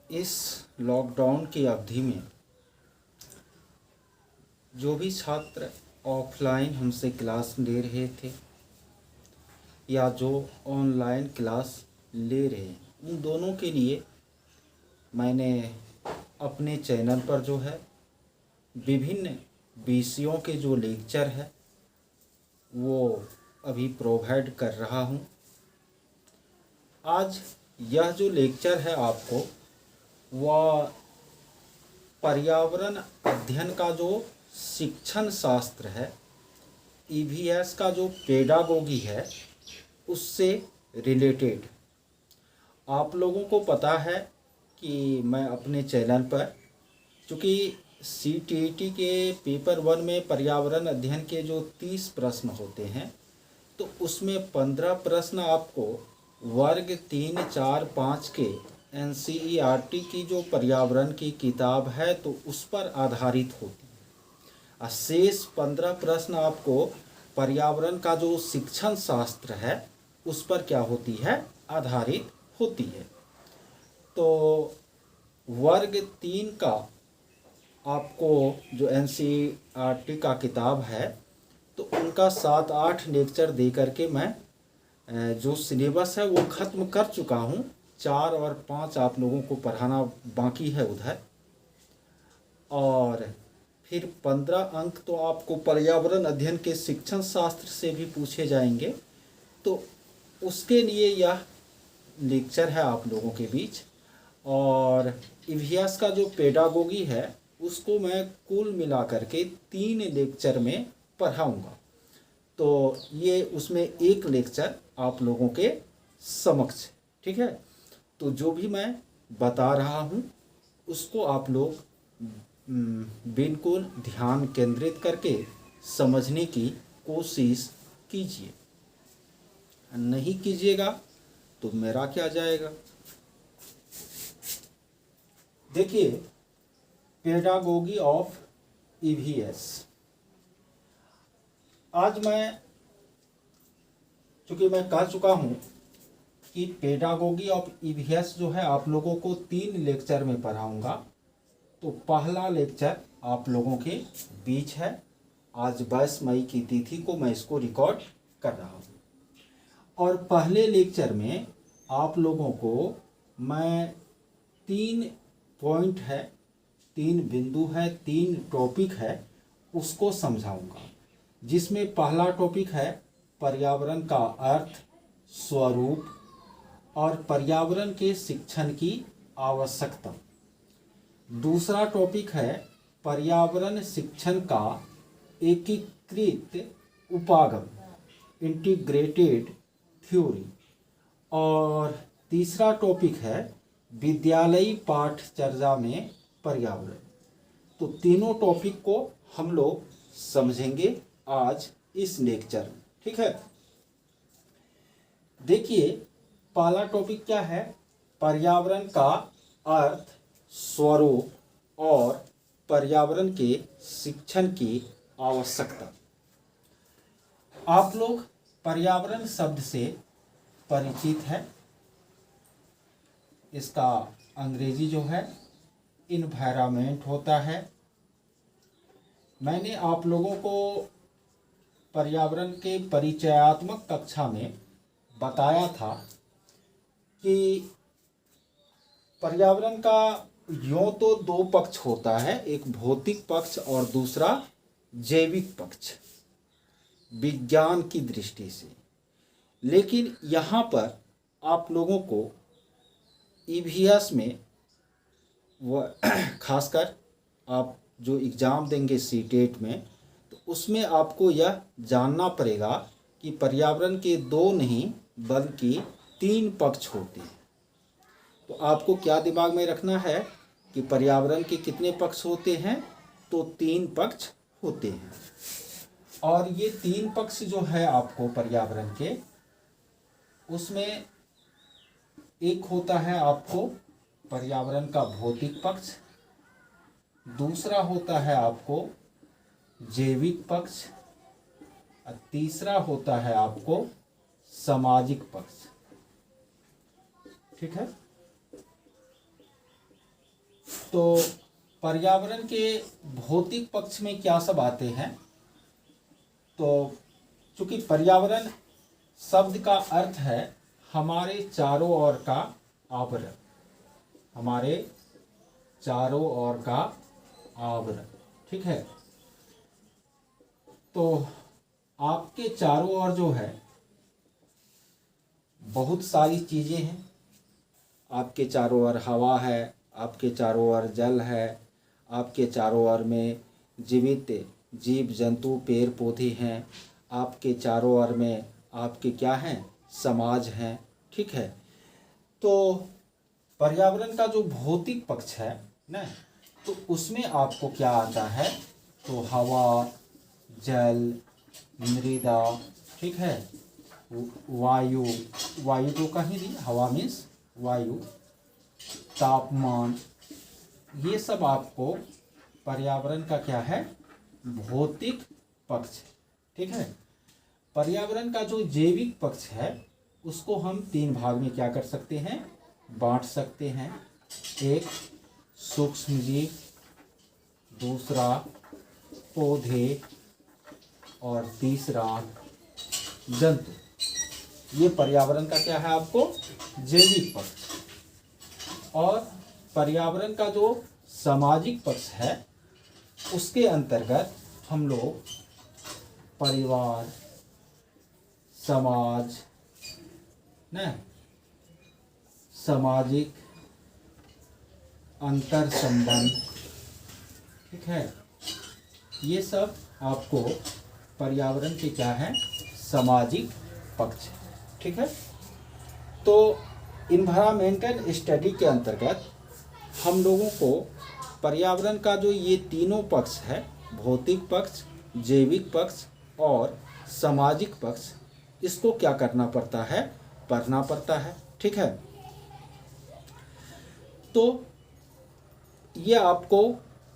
इस लॉकडाउन की अवधि में जो भी छात्र ऑफलाइन हमसे क्लास ले रहे थे या जो ऑनलाइन क्लास ले रहे हैं, उन दोनों के लिए मैंने अपने चैनल पर जो है विभिन्न विषयों के जो लेक्चर है वो अभी प्रोवाइड कर रहा हूँ। आज यह जो लेक्चर है आपको वह पर्यावरण अध्ययन का जो शिक्षण शास्त्र है, ईवीएस का जो पेडागोगी है, उससे रिलेटेड। आप लोगों को पता है कि मैं अपने चैनल पर, चूँकि सीटीईटी के पेपर 1 में पर्यावरण अध्ययन के जो 30 प्रश्न होते हैं, तो उसमें 15 प्रश्न आपको वर्ग 3, 4, 5 के एनसीईआरटी की जो पर्यावरण की किताब है तो उस पर आधारित होती है। शेष 15 प्रश्न आपको पर्यावरण का जो शिक्षण शास्त्र है उस पर क्या होती है, आधारित होती है। तो वर्ग 3 का आपको जो एनसीईआरटी का किताब है तो उनका 7-8 लेक्चर दे करके मैं जो सिलेबस है वो ख़त्म कर चुका हूँ। 4 और 5 आप लोगों को पढ़ाना बाकी है उधर। और फिर 15 अंक तो आपको पर्यावरण अध्ययन के शिक्षण शास्त्र से भी पूछे जाएंगे, तो उसके लिए यह लेक्चर है आप लोगों के बीच। और ईवीएस का जो पेडागोगी है उसको मैं कुल मिला करके 3 लेक्चर में पढ़ाऊँगा। तो ये उसमें एक लेक्चर आप लोगों के समक्ष, ठीक है। तो जो भी मैं बता रहा हूँ उसको आप लोग बिल्कुल ध्यान केंद्रित करके समझने की कोशिश कीजिए। नहीं कीजिएगा तो मेरा क्या जाएगा। देखिए, पेडागोगी ऑफ ईवीएस। आज चूँकि मैं कह चुका हूँ कि पेडागोगी ऑफ ईवीएस जो है आप लोगों को 3 लेक्चर में पढ़ाऊँगा। तो पहला लेक्चर आप लोगों के बीच है। आज 22 मई की तिथि को मैं इसको रिकॉर्ड कर रहा हूँ। और पहले लेक्चर में आप लोगों को मैं 3 पॉइंट है, 3 बिंदु है, 3 टॉपिक है, उसको समझाऊंगा। जिसमें पहला टॉपिक है पर्यावरण का अर्थ, स्वरूप और पर्यावरण के शिक्षण की आवश्यकता। दूसरा टॉपिक है पर्यावरण शिक्षण का एकीकृत उपागम, इंटीग्रेटेड थ्योरी। और तीसरा टॉपिक है विद्यालयी पाठचर्या में पर्यावरण। तो तीनों टॉपिक को हम लोग समझेंगे आज इस लेक्चर में, ठीक है। देखिए, पहला टॉपिक क्या है, पर्यावरण का अर्थ, स्वरूप और पर्यावरण के शिक्षण की आवश्यकता। आप लोग पर्यावरण शब्द से परिचित है। इसका अंग्रेजी जो है इन्वायरमेंट होता है। मैंने आप लोगों को पर्यावरण के परिचयात्मक कक्षा में बताया था कि पर्यावरण का यूँ तो 2 पक्ष होता है, एक भौतिक पक्ष और दूसरा जैविक पक्ष, विज्ञान की दृष्टि से। लेकिन यहाँ पर आप लोगों को ईवीएस में खासकर आप जो एग्ज़ाम देंगे सीटेट में, तो उसमें आपको यह जानना पड़ेगा कि पर्यावरण के 2 नहीं बल्कि 3 पक्ष होते हैं। तो आपको क्या दिमाग में रखना है कि पर्यावरण के कितने पक्ष होते हैं, तो 3 पक्ष होते हैं। और ये 3 पक्ष जो है आपको पर्यावरण के, उसमें एक होता है आपको पर्यावरण का भौतिक पक्ष, दूसरा होता है आपको जैविक पक्ष, और तीसरा होता है आपको सामाजिक पक्ष, ठीक है। तो पर्यावरण के भौतिक पक्ष में क्या सब आते हैं? तो चूंकि पर्यावरण शब्द का अर्थ है हमारे चारों ओर का आवरण, हमारे चारों ओर का आवरण, ठीक है। तो आपके चारों ओर जो है बहुत सारी चीज़ें हैं। आपके चारों ओर हवा है, आपके चारों ओर जल है, आपके चारों ओर में जीवित जीव जंतु पेड़ पौधे हैं, आपके चारों ओर में आपके क्या हैं, समाज हैं, ठीक है। तो पर्यावरण का जो भौतिक पक्ष है ना, तो उसमें आपको क्या आता है? तो हवा, जल, मृदा, ठीक है, वायु, वायु तो कहीं दी, हवा मीन्स वायु, तापमान, ये सब आपको पर्यावरण का क्या है, भौतिक पक्ष, ठीक है। पर्यावरण का जो जैविक पक्ष है उसको हम तीन भाग में क्या कर सकते हैं, बांट सकते हैं। एक सूक्ष्म जीव, दूसरा पौधे और तीसरा जंतु। ये पर्यावरण का क्या है आपको, जैविक पक्ष। और पर्यावरण का जो सामाजिक पक्ष है उसके अंतर्गत हम लोग परिवार, समाज न, सामाजिक अंतर संबंध, ठीक है, ये सब आपको पर्यावरण के क्या है, सामाजिक पक्ष, ठीक है। तो इन्वायरमेंटल स्टडी के अंतर्गत हम लोगों को पर्यावरण का जो ये तीनों पक्ष है, भौतिक पक्ष, जैविक पक्ष और सामाजिक पक्ष, इसको क्या करना पड़ता है, पढ़ना पड़ता है, ठीक है। तो ये आपको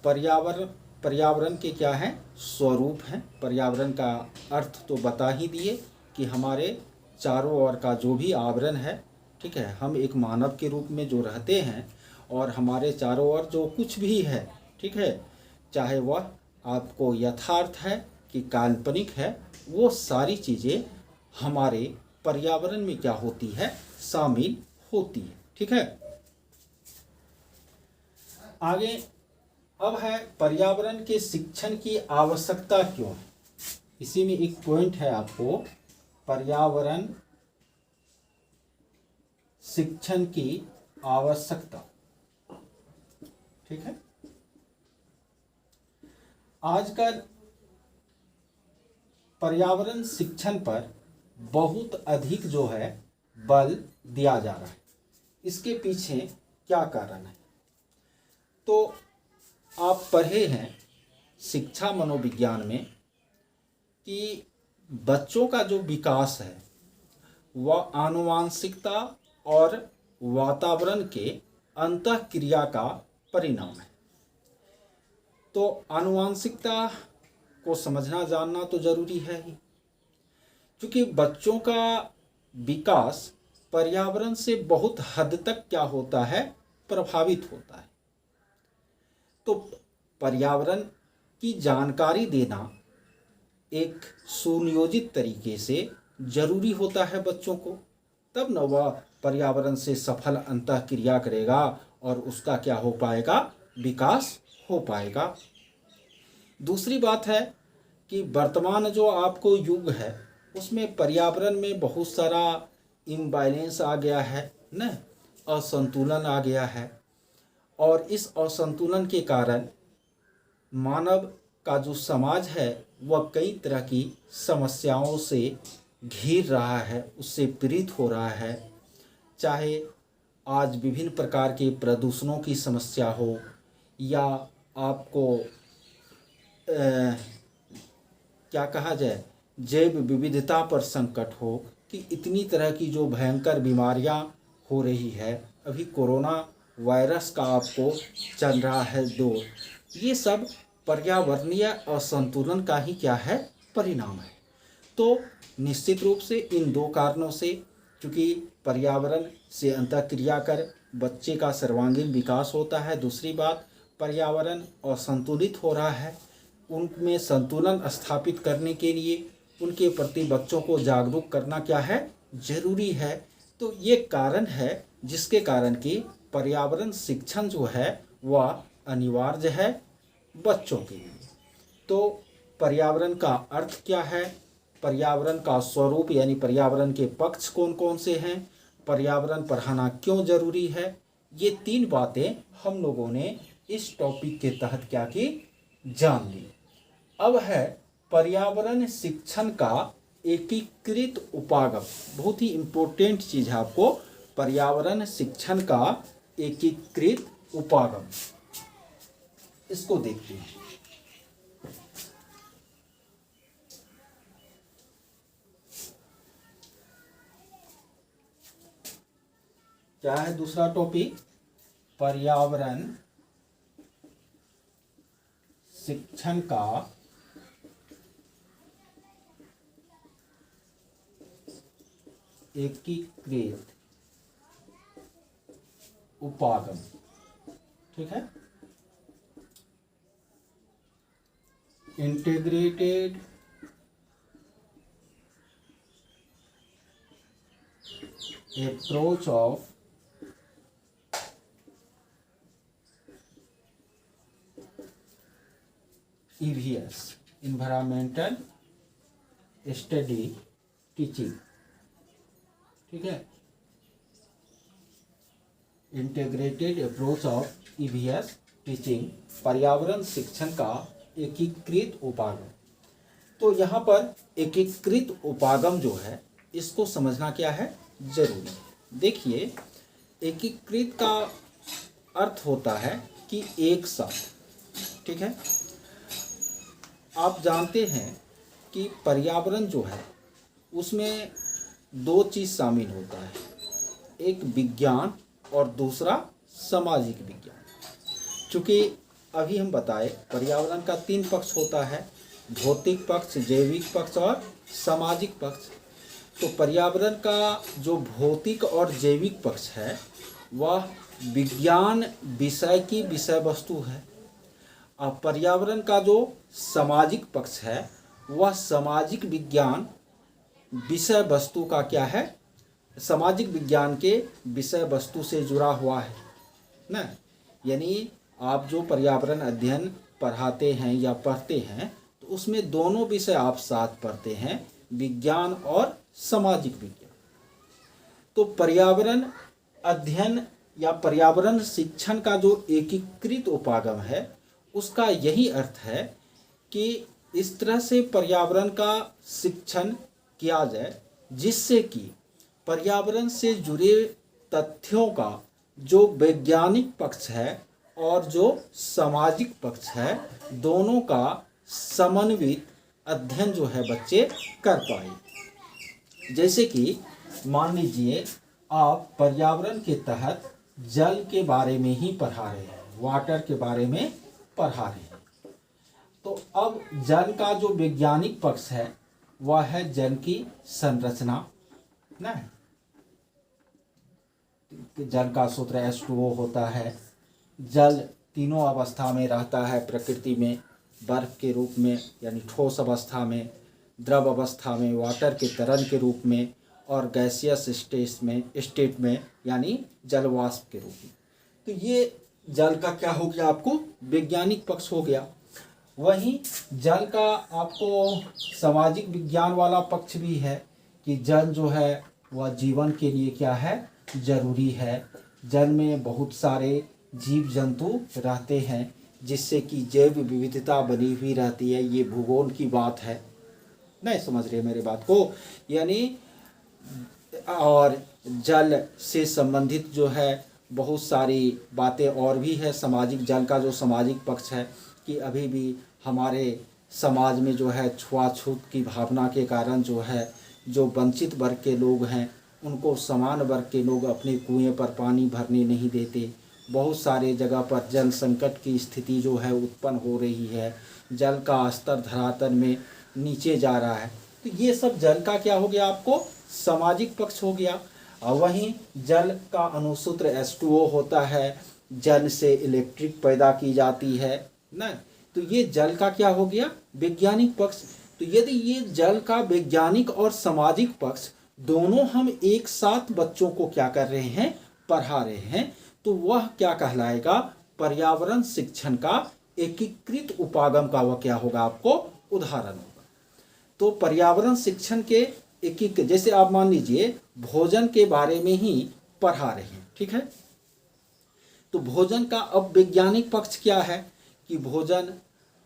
पर्यावरण के क्या है, स्वरूप हैं। पर्यावरण का अर्थ तो बता ही दिए कि हमारे चारों ओर का जो भी आवरण है, ठीक है, हम एक मानव के रूप में जो रहते हैं और हमारे चारों ओर जो कुछ भी है, ठीक है, चाहे वह आपको यथार्थ है कि काल्पनिक है, वो सारी चीज़ें हमारे पर्यावरण में क्या होती है, शामिल होती है, ठीक है। आगे अब है पर्यावरण के शिक्षण की आवश्यकता क्यों है। इसी में एक पॉइंट है आपको, पर्यावरण शिक्षण की आवश्यकता, ठीक है। आजकल पर्यावरण शिक्षण पर बहुत अधिक जो है बल दिया जा रहा है। इसके पीछे क्या कारण है? तो आप पढ़े हैं शिक्षा मनोविज्ञान में कि बच्चों का जो विकास है वह आनुवांशिकता और वातावरण के अंतःक्रिया का परिणाम है। तो आनुवांशिकता को समझना जानना तो जरूरी है ही, क्योंकि बच्चों का विकास पर्यावरण से बहुत हद तक क्या होता है, प्रभावित होता है। तो पर्यावरण की जानकारी देना एक सुनियोजित तरीके से जरूरी होता है बच्चों को, तब न वह पर्यावरण से सफल अंतःक्रिया करेगा और उसका क्या हो पाएगा, विकास हो पाएगा। दूसरी बात है कि वर्तमान जो आपको युग है उसमें पर्यावरण में बहुत सारा इम्बैलेंस आ गया है न, असंतुलन आ गया है, और इस असंतुलन के कारण मानव का जो समाज है वह कई तरह की समस्याओं से घिर रहा है, उससे पीड़ित हो रहा है। चाहे आज विभिन्न प्रकार के प्रदूषणों की समस्या हो, या आपको क्या कहा जाए, जैव विविधता पर संकट हो, कि इतनी तरह की जो भयंकर बीमारियां हो रही है, अभी कोरोना वायरस का आपको चल रहा है दौर, ये सब पर्यावरणीय असंतुलन का ही क्या है, परिणाम है। तो निश्चित रूप से इन दो कारणों से, क्योंकि पर्यावरण से अंतःक्रिया कर बच्चे का सर्वांगीण विकास होता है, दूसरी बात पर्यावरण असंतुलित हो रहा है, उनमें संतुलन स्थापित करने के लिए उनके प्रति बच्चों को जागरूक करना क्या है, जरूरी है। तो ये कारण है जिसके कारण कि पर्यावरण शिक्षण जो है वह अनिवार्य है बच्चों के लिए। तो पर्यावरण का अर्थ क्या है, पर्यावरण का स्वरूप यानी पर्यावरण के पक्ष कौन कौन से हैं, पर्यावरण पढ़ाना क्यों जरूरी है, ये 3 बातें हम लोगों ने इस टॉपिक के तहत क्या की, जान ली। अब है पर्यावरण शिक्षण का एकीकृत उपागम। बहुत ही इम्पोर्टेंट चीज है आपको, पर्यावरण शिक्षण का एकीकृत उपागम। इसको देखते हैं। क्या है दूसरा टॉपिक, पर्यावरण शिक्षण का एकीकृत उपागम। ठीक है, integrated approach of EVS, environmental study teaching. ठीक है, integrated approach of EVS teaching, पर्यावरण शिक्षण का एकीकृत उपागम। तो यहाँ पर एकीकृत उपागम जो है इसको समझना क्या है, जरूरी। देखिए, एकीकृत का अर्थ होता है कि एक साथ। ठीक है, आप जानते हैं कि पर्यावरण जो है उसमें 2 चीज शामिल होता है, एक विज्ञान और दूसरा सामाजिक विज्ञान। चूँकि अभी हम बताए पर्यावरण का 3 पक्ष होता है, भौतिक पक्ष, जैविक पक्ष और सामाजिक पक्ष। तो पर्यावरण का जो भौतिक और जैविक पक्ष है वह विज्ञान विषय की विषय वस्तु है। अब पर्यावरण का जो सामाजिक पक्ष है वह सामाजिक विज्ञान विषय वस्तु का क्या है, सामाजिक विज्ञान के विषय वस्तु से जुड़ा हुआ है ना। यानी आप जो पर्यावरण अध्ययन पढ़ाते हैं या पढ़ते हैं तो उसमें दोनों विषय आप साथ पढ़ते हैं, विज्ञान और सामाजिक विज्ञान। तो पर्यावरण अध्ययन या पर्यावरण शिक्षण का जो एकीकृत उपागम है उसका यही अर्थ है कि इस तरह से पर्यावरण का शिक्षण किया जाए जिससे कि पर्यावरण से जुड़े तथ्यों का जो वैज्ञानिक पक्ष है और जो सामाजिक पक्ष है दोनों का समन्वित अध्ययन जो है बच्चे कर पाए। जैसे कि मान लीजिए आप पर्यावरण के तहत जल के बारे में ही पढ़ा रहे हैं, वाटर के बारे में पढ़ा रहे हैं, तो अब जल का जो वैज्ञानिक पक्ष है वह है जल की संरचना ना। जल का सूत्र H2O होता है। जल तीनों अवस्था में रहता है प्रकृति में, बर्फ के रूप में यानी ठोस अवस्था में, द्रव अवस्था में वाटर के तरल के रूप में, और गैसियस स्टेट में यानी जल वाष्प के रूप में। तो ये जल का क्या हो गया, आपको वैज्ञानिक पक्ष हो गया। वहीं जल का आपको सामाजिक विज्ञान वाला पक्ष भी है कि जल जो है वह जीवन के लिए क्या है, जरूरी है। जल में बहुत सारे जीव जंतु रहते हैं जिससे कि जैव विविधता बनी हुई रहती है। ये भूगोल की बात है, नहीं समझ रहे मेरे बात को। यानी और जल से संबंधित जो है बहुत सारी बातें और भी है। सामाजिक जल का जो सामाजिक पक्ष है कि अभी भी हमारे समाज में जो है छुआछूत की भावना के कारण जो है जो वंचित वर्ग के लोग हैं उनको समान वर्ग के लोग अपने कुएं पर पानी भरने नहीं देते। बहुत सारे जगह पर जल संकट की स्थिति जो है उत्पन्न हो रही है। जल का स्तर धरातल में नीचे जा रहा है। तो ये सब जल का क्या हो गया, आपको सामाजिक पक्ष हो गया। और वहीं जल का अनुसूत्र H2O होता है जल से इलेक्ट्रिक पैदा की जाती है ना। तो ये जल का क्या हो गया, वैज्ञानिक पक्ष। तो यदि ये जल का वैज्ञानिक और सामाजिक पक्ष दोनों हम एक साथ बच्चों को क्या कर रहे हैं, पढ़ा रहे हैं, तो वह क्या कहलाएगा, पर्यावरण शिक्षण का एकीकृत उपागम का वह क्या होगा, आपको उदाहरण होगा। तो पर्यावरण शिक्षण के एकीकृत, जैसे आप मान लीजिए भोजन के बारे में ही पढ़ा रहे हैं, ठीक है। तो भोजन का अब वैज्ञानिक पक्ष क्या है कि भोजन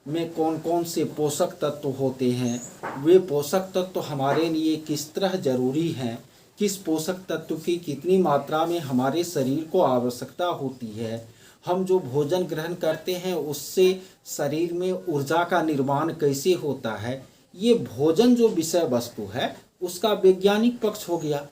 में कौन कौन से पोषक तत्व होते हैं, वे पोषक तत्व हमारे लिए किस तरह जरूरी हैं, किस पोषक तत्व की कितनी मात्रा में हमारे शरीर को आवश्यकता होती है, हम जो भोजन ग्रहण करते हैं उससे शरीर में ऊर्जा का निर्माण कैसे होता है, ये भोजन जो विषय वस्तु है उसका वैज्ञानिक पक्ष हो गया।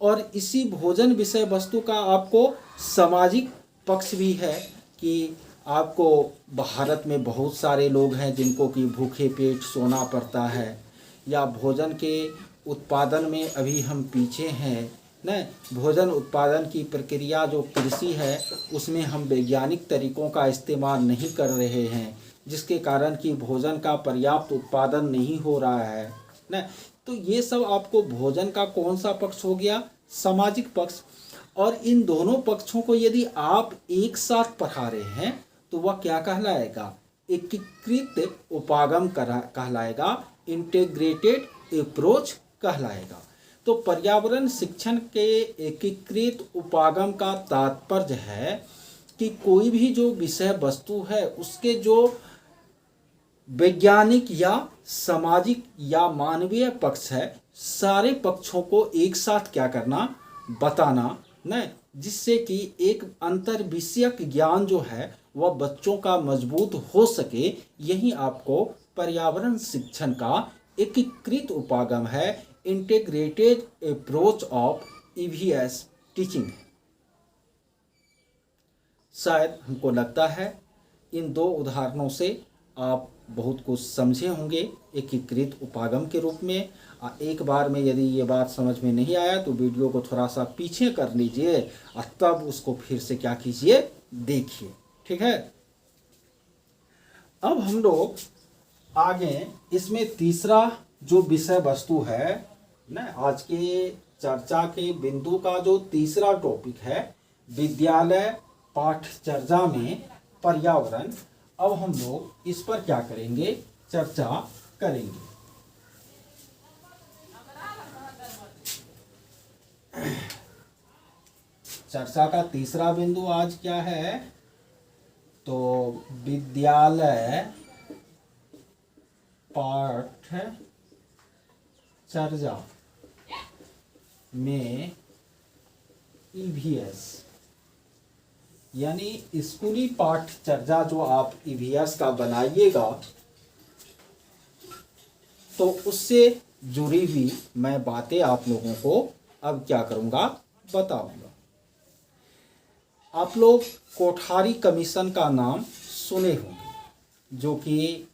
और इसी भोजन विषय वस्तु का आपको सामाजिक पक्ष भी है कि आपको भारत में बहुत सारे लोग हैं जिनको कि भूखे पेट सोना पड़ता है, या भोजन के उत्पादन में अभी हम पीछे हैं न। भोजन उत्पादन की प्रक्रिया जो कृषि है उसमें हम वैज्ञानिक तरीकों का इस्तेमाल नहीं कर रहे हैं, जिसके कारण कि भोजन का पर्याप्त उत्पादन नहीं हो रहा है न। तो ये सब आपको भोजन का कौन सा पक्ष हो गया, सामाजिक पक्ष। और इन दोनों पक्षों को यदि आप एक साथ पढ़ा रहे हैं तो वह क्या कहलाएगा, एकीकृत उपागम कहलाएगा, इंटीग्रेटेड अप्रोच कहलाएगा। तो पर्यावरण शिक्षण के एकीकृत उपागम का तात्पर्य है कि कोई भी जो विषय वस्तु है उसके जो वैज्ञानिक या सामाजिक या मानवीय पक्ष है, सारे पक्षों को एक साथ क्या करना, बताना न, जिससे कि एक अंतर विषयक ज्ञान जो है वह बच्चों का मजबूत हो सके। यही आपको पर्यावरण शिक्षण का एकीकृत उपागम है, integrated approach of EVS teaching. शायद हमको लगता है इन दो उदाहरणों से आप बहुत कुछ समझे होंगे एकीकृत उपागम के रूप में। एक बार में यदि ये बात समझ में नहीं आया तो वीडियो को थोड़ा सा पीछे कर लीजिए और तब उसको फिर से क्या कीजिए, देखिए, ठीक है। अब हम लोग आगे इसमें तीसरा जो विषय वस्तु है ना, आज के चर्चा के बिंदु का जो तीसरा टॉपिक है, विद्यालय पाठचर्या में पर्यावरण। अब हम लोग इस पर क्या करेंगे, चर्चा करेंगे। चर्चा का तीसरा बिंदु आज क्या है, तो विद्यालय पाठचर्या में ईवीएस, यानी स्कूली पाठचर्या जो आप ईवीएस का बनाइएगा तो उससे जुड़ी हुई मैं बातें आप लोगों को अब क्या करूंगा, बताऊंगा। आप लोग कोठारी कमीशन का नाम सुने होंगे, जो कि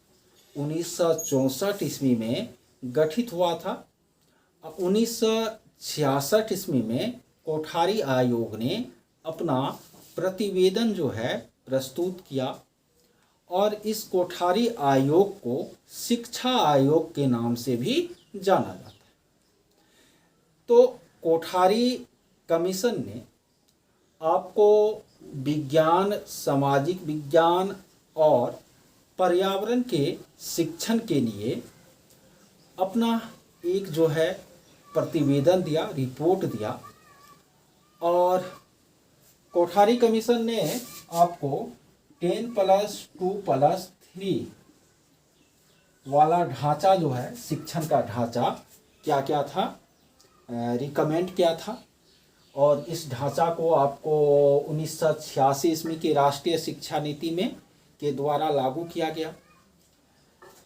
1964 ईस्वी में गठित हुआ था। 1966 ईस्वी में कोठारी आयोग ने अपना प्रतिवेदन जो है प्रस्तुत किया और इस कोठारी आयोग को शिक्षा आयोग के नाम से भी जाना जाता है। तो कोठारी कमीशन ने आपको विज्ञान, सामाजिक विज्ञान और पर्यावरण के शिक्षण के लिए अपना एक जो है प्रतिवेदन दिया, रिपोर्ट दिया। और कोठारी कमीशन ने आपको 10+2+3 वाला ढांचा जो है, शिक्षण का ढांचा क्या क्या था, रिकमेंड किया था। और इस ढांचा को आपको 1986 ईस्वी की राष्ट्रीय शिक्षा नीति में के द्वारा लागू किया गया।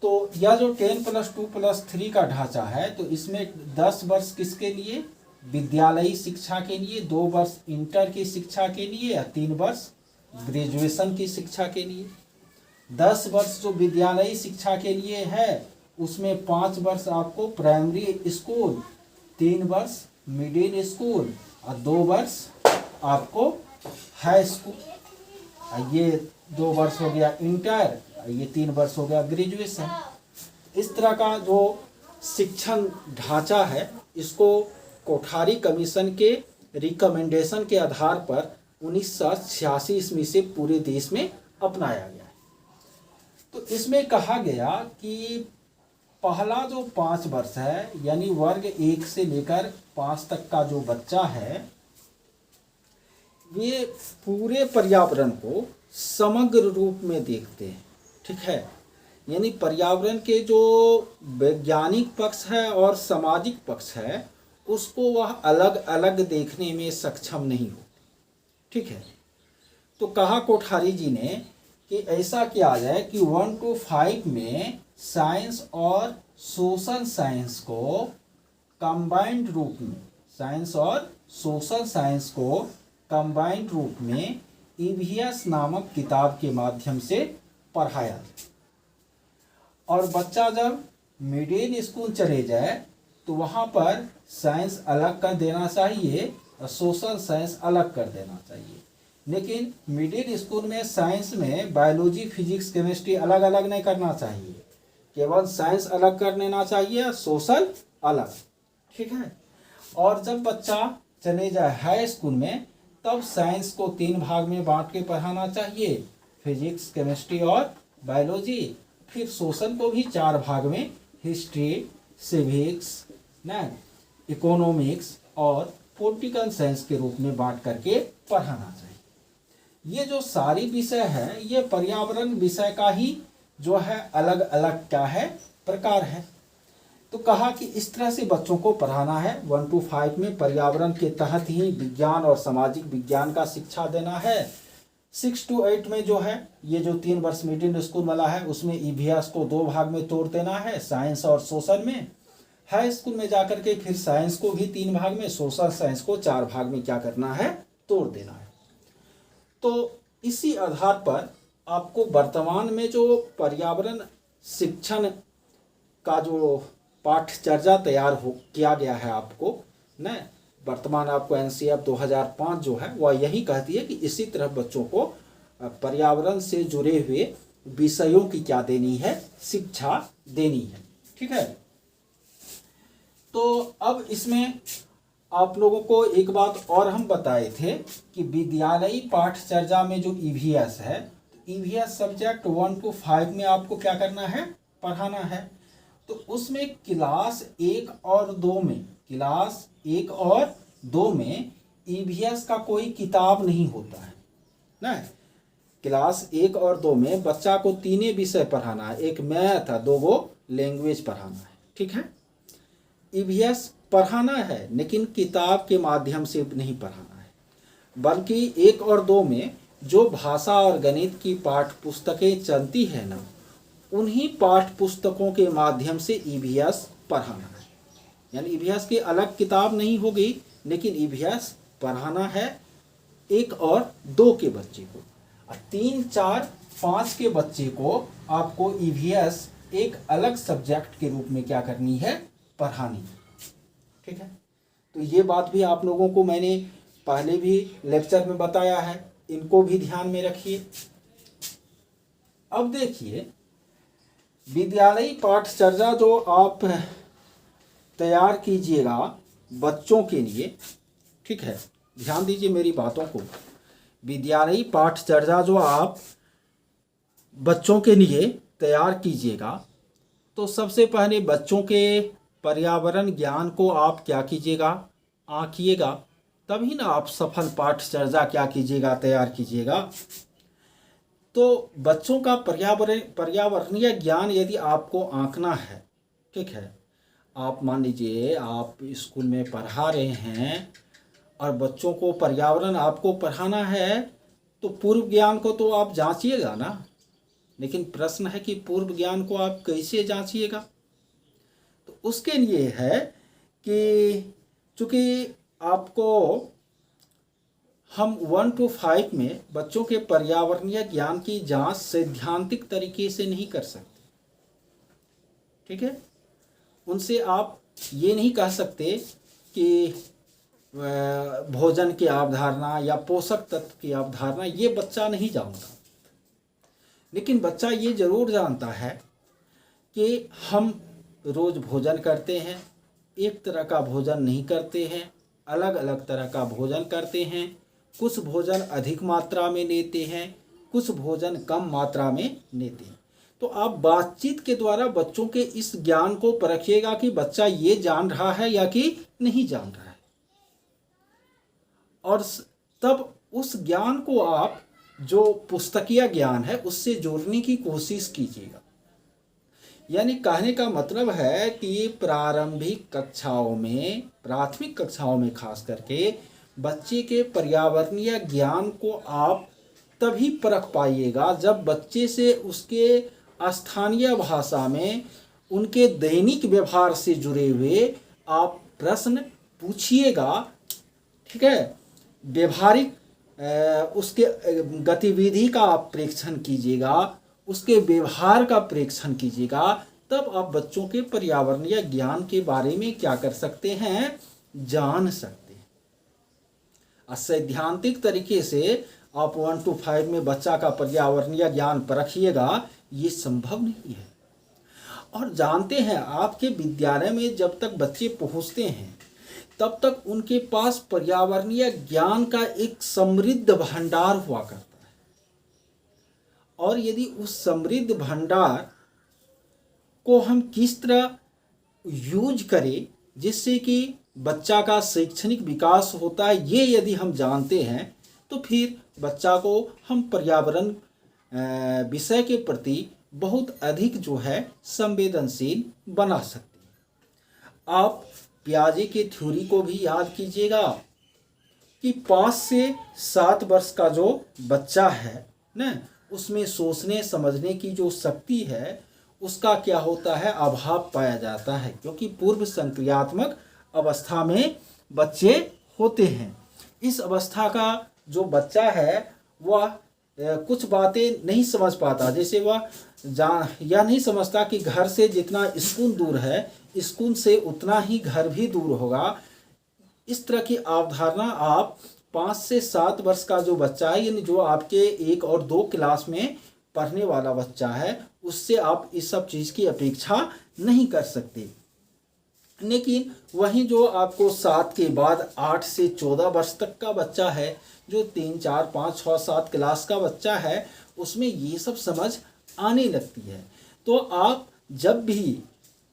तो यह जो 10+2+3 का ढांचा है, तो इसमें 10 वर्ष किसके लिए, विद्यालयी शिक्षा के लिए, 2 वर्ष इंटर की शिक्षा के लिए या 3 वर्ष ग्रेजुएशन की शिक्षा के लिए। 10 वर्ष जो विद्यालयी शिक्षा के लिए है उसमें 5 वर्ष आपको प्राइमरी स्कूल, 3 वर्ष मिडिल स्कूल और 2 वर्ष आपको हाई स्कूल। ये 2 वर्ष हो गया इंटर, ये 3 वर्ष हो गया ग्रेजुएशन। इस तरह का जो शिक्षण ढांचा है इसको कोठारी कमीशन के रिकमेंडेशन के आधार पर 1986 ईस्वी से पूरे देश में अपनाया गया है। तो इसमें कहा गया कि पहला जो 5 वर्ष है यानी वर्ग 1 से लेकर 5 तक का जो बच्चा है ये पूरे पर्यावरण को समग्र रूप में देखते हैं, ठीक है। यानी पर्यावरण के जो वैज्ञानिक पक्ष है और सामाजिक पक्ष है उसको वह अलग अलग देखने में सक्षम नहीं होते, ठीक है। तो कहा कोठारी जी ने कि ऐसा किया जाए कि 1 to 5 में साइंस और सोशल साइंस को कंबाइंड रूप में, साइंस और सोशल साइंस को कंबाइंड रूप में ईवीएस नामक किताब के माध्यम से पढ़ाया जाए। और बच्चा जब मिडिल स्कूल चले जाए तो वहाँ पर साइंस अलग कर देना चाहिए और सोशल साइंस अलग कर देना चाहिए। लेकिन मिडिल स्कूल में साइंस में बायोलॉजी, फिजिक्स, केमिस्ट्री अलग अलग नहीं करना चाहिए, केवल साइंस अलग कर देना चाहिए, सोशल अलग, ठीक है। और जब बच्चा चले जाए हाई स्कूल में तब साइंस को 3 भाग में बांट के पढ़ाना चाहिए, फिजिक्स, केमिस्ट्री और बायोलॉजी। फिर सोशल को भी 4 भाग में, हिस्ट्री, सिविक्स, इकोनॉमिक्स और पॉलिटिकल साइंस के रूप में बांट करके पढ़ाना चाहिए। ये जो सारी विषय है ये पर्यावरण विषय का ही जो है अलग अलग क्या है प्रकार है। तो कहा कि इस तरह से बच्चों को पढ़ाना है। 1 to 5 में पर्यावरण के तहत ही विज्ञान और सामाजिक विज्ञान का शिक्षा देना है। 6 to 8 में जो है ये जो 3 वर्ष मिडिल स्कूल वाला है उसमें ईवीएस को 2 भाग में तोड़ देना है, साइंस और सोशल में। हाई स्कूल में जाकर के फिर साइंस को भी 3 भाग में, सोशल साइंस को 4 भाग में क्या करना है, तोड़ देना है। तो इसी आधार पर आपको वर्तमान में जो पर्यावरण शिक्षण का जो पाठ्यचर्या तैयार किया गया है आपको न, वर्तमान आपको एनसीएफ 2005 जो है वह यही कहती है कि इसी तरह बच्चों को पर्यावरण से जुड़े हुए विषयों की क्या देनी है, शिक्षा देनी है, ठीक है। तो अब इसमें आप लोगों को एक बात और हम बताए थे कि विद्यालयी पाठ्यचर्या में जो ईवीएस है, ईवीएस सब्जेक्ट 1 to 5 में आपको क्या करना है, पढ़ाना है। तो उसमें क्लास 1 और 2 में, क्लास 1 और 2 में ईवीएस का कोई किताब नहीं होता है ना। क्लास 1 और 2 में बच्चा को 3 विषय पढ़ाना है, एक मैथ है, 2 लैंग्वेज पढ़ाना है, ठीक है। ईवीएस पढ़ाना है लेकिन किताब के माध्यम से नहीं पढ़ाना है, बल्कि 1 और 2 में जो भाषा और गणित की पाठ्य पुस्तकें चलती है ना, उन्हीं पाठ्य पुस्तकों के माध्यम से ईवीएस पढ़ाना है। यानी ईवीएस की अलग किताब नहीं होगी लेकिन ईवीएस पढ़ाना है 1 और 2 के बच्चे को, और 3, 4, 5 के बच्चे को आपको ईवीएस एक अलग सब्जेक्ट के रूप में क्या करनी है, पढ़ानी है, ठीक है। तो ये बात भी आप लोगों को मैंने पहले भी लेक्चर में बताया है, इनको भी ध्यान में रखिए। अब देखिए विद्यालयी पाठ्यचर्या जो आप तैयार कीजिएगा बच्चों के लिए, ठीक है, ध्यान दीजिए मेरी बातों को। विद्यालयी पाठ्यचर्या जो आप बच्चों के लिए तैयार कीजिएगा तो सबसे पहले बच्चों के पर्यावरण ज्ञान को आप क्या कीजिएगा, आंकिएगा, तभी ना आप सफल पाठ्यचर्या क्या कीजिएगा, तैयार कीजिएगा। तो बच्चों का पर्यावरणीय ज्ञान यदि आपको आंकना है, ठीक है, आप मान लीजिए आप स्कूल में पढ़ा रहे हैं और बच्चों को पर्यावरण आपको पढ़ाना है तो पूर्व ज्ञान को तो आप जांचिएगा ना, लेकिन प्रश्न है कि पूर्व ज्ञान को आप कैसे जांचिएगा। तो उसके लिए है कि चूँकि आपको हम 1 to 5 में बच्चों के पर्यावरणीय ज्ञान की जांच सैद्धांतिक तरीके से नहीं कर सकते, ठीक है। उनसे आप ये नहीं कह सकते कि भोजन की अवधारणा या पोषक तत्व की अवधारणा ये बच्चा नहीं जानता, लेकिन बच्चा ये जरूर जानता है कि हम रोज भोजन करते हैं, एक तरह का भोजन नहीं करते हैं, अलग अलग तरह का भोजन करते हैं। कुछ भोजन अधिक मात्रा में लेते हैं, कुछ भोजन कम मात्रा में लेते हैं। तो आप बातचीत के द्वारा बच्चों के इस ज्ञान को परखिएगा कि बच्चा ये जान रहा है या कि नहीं जान रहा है, और तब उस ज्ञान को आप जो पुस्तकीय ज्ञान है उससे जोड़ने की कोशिश कीजिएगा। यानी कहने का मतलब है कि प्रारंभिक कक्षाओं में, प्राथमिक कक्षाओं में खास करके बच्चे के पर्यावरणीय ज्ञान को आप तभी परख पाइएगा जब बच्चे से उसके स्थानीय भाषा में, उनके दैनिक व्यवहार से जुड़े हुए आप प्रश्न पूछिएगा। ठीक है, व्यवहारिक उसके गतिविधि का आप प्रेक्षण कीजिएगा, उसके व्यवहार का प्रेक्षण कीजिएगा, तब आप बच्चों के पर्यावरणीय ज्ञान के बारे में क्या कर सकते हैं, जान सकते हैं। सैद्धांतिक तरीके से आप 1 to 5 में बच्चा का पर्यावरणीय ज्ञान परखिएगा, ये संभव नहीं है। और जानते हैं, आपके विद्यालय में जब तक बच्चे पहुंचते हैं तब तक उनके पास पर्यावरणीय ज्ञान का एक समृद्ध भंडार हुआ करता है, और यदि उस समृद्ध भंडार को हम किस तरह यूज करें जिससे कि बच्चा का शैक्षणिक विकास होता है, ये यदि हम जानते हैं तो फिर बच्चा को हम पर्यावरण विषय के प्रति बहुत अधिक जो है संवेदनशील बना सकते हैं। आप पियाजे के थ्योरी को भी याद कीजिएगा कि 5 से 7 वर्ष का जो बच्चा है ना, उसमें सोचने समझने की जो शक्ति है उसका क्या होता है, अभाव पाया जाता है, क्योंकि पूर्व संक्रियात्मक अवस्था में बच्चे होते हैं। इस अवस्था का जो बच्चा है वह कुछ बातें नहीं समझ पाता, जैसे वह यह नहीं समझता कि घर से जितना स्कूल दूर है, स्कूल से उतना ही घर भी दूर होगा। इस तरह की अवधारणा आप 5 से 7 वर्ष का जो बच्चा है, यानी जो आपके 1 और 2 क्लास में पढ़ने वाला बच्चा है, उससे आप इस सब चीज़ की अपेक्षा नहीं कर सकते। लेकिन वहीं जो आपको 7 के बाद 8 से 14 वर्ष तक का बच्चा है, जो 3, 4, 5, 6, 7 क्लास का बच्चा है, उसमें ये सब समझ आने लगती है। तो आप जब भी,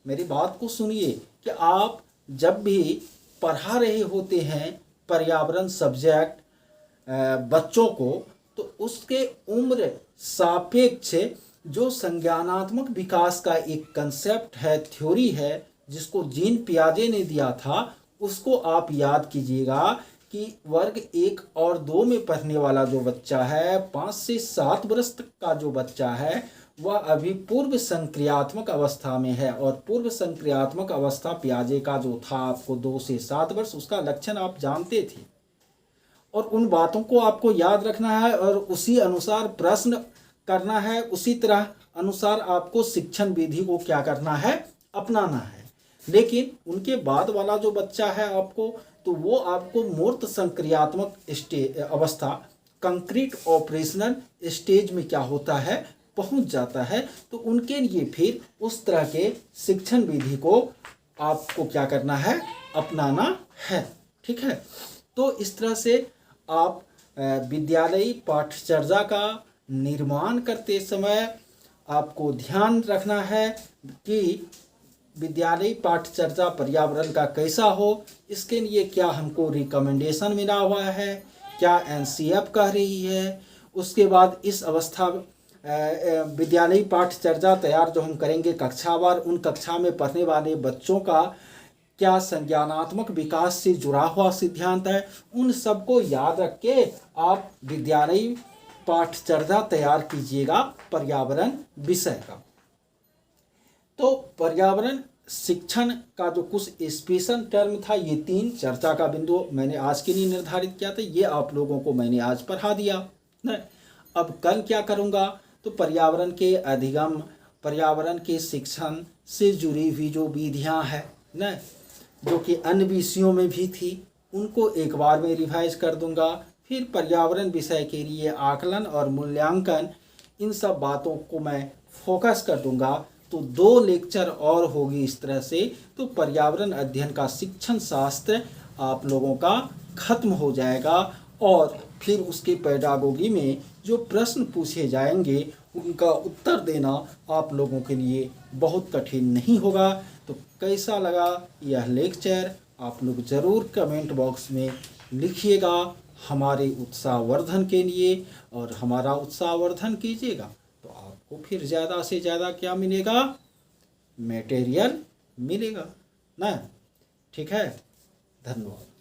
मेरी बात को सुनिए, कि आप जब भी पढ़ा रहे होते हैं पर्यावरण सब्जेक्ट बच्चों को, तो उसके उम्र सापेक्ष जो संज्ञानात्मक विकास का एक कंसेप्ट है, थ्योरी है, जिसको जीन पियाजे ने दिया था, उसको आप याद कीजिएगा कि वर्ग 1 और 2 में पढ़ने वाला जो बच्चा है, 5 से 7 वर्ष तक का जो बच्चा है, वह अभी पूर्व संक्रियात्मक अवस्था में है। और पूर्व संक्रियात्मक अवस्था पियाजे का जो था आपको 2 से 7 वर्ष, उसका लक्षण आप जानते थे, और उन बातों को आपको याद रखना है और उसी अनुसार प्रश्न करना है, उसी तरह अनुसार आपको शिक्षण विधि को क्या करना है, अपनाना है। लेकिन उनके बाद वाला जो बच्चा है आपको, तो वो आपको मूर्त संक्रियात्मक अवस्था, कंक्रीट ऑपरेशनल स्टेज में क्या होता है, पहुंच जाता है। तो उनके लिए फिर उस तरह के शिक्षण विधि को आपको क्या करना है, अपनाना है। ठीक है, तो इस तरह से आप विद्यालयी पाठ्यचर्या का निर्माण करते समय आपको ध्यान रखना है कि विद्यालयी पाठ्यचर्या पर्यावरण का कैसा हो। इसके लिए क्या हमको रिकमेंडेशन मिला हुआ है, क्या एनसीएफ कह रही है, उसके बाद इस अवस्था विद्यालयी पाठ्यचर्या तैयार जो हम करेंगे कक्षावार, उन कक्षा में पढ़ने वाले बच्चों का क्या संज्ञानात्मक विकास से जुड़ा हुआ सिद्धांत है, उन सबको याद रख के आप विद्यालयी पाठ्यचर्या तैयार कीजिएगा पर्यावरण विषय का। तो पर्यावरण शिक्षण का जो कुछ स्पेशल टर्म था, ये 3 चर्चा का बिंदु मैंने आज के लिए निर्धारित किया था, ये आप लोगों को मैंने आज पढ़ा दिया न। अब कल क्या करूँगा, तो पर्यावरण के अधिगम, पर्यावरण के शिक्षण से जुड़ी हुई जो विधियाँ हैं न, जो कि अन्य विषयों में भी थी, उनको एक बार में रिवाइज कर दूंगा। फिर पर्यावरण विषय के लिए आकलन और मूल्यांकन, इन सब बातों को मैं फोकस कर दूंगा। तो 2 लेक्चर और होगी इस तरह से, तो पर्यावरण अध्ययन का शिक्षण शास्त्र आप लोगों का खत्म हो जाएगा। और फिर उसके पेडागोगी में जो प्रश्न पूछे जाएंगे उनका उत्तर देना आप लोगों के लिए बहुत कठिन नहीं होगा। तो कैसा लगा यह लेक्चर आप लोग ज़रूर कमेंट बॉक्स में लिखिएगा हमारे उत्साहवर्धन के लिए, और हमारा उत्साहवर्धन कीजिएगा तो आपको फिर ज़्यादा से ज़्यादा क्या मिलेगा, मटेरियल मिलेगा ना। ठीक है, धन्यवाद।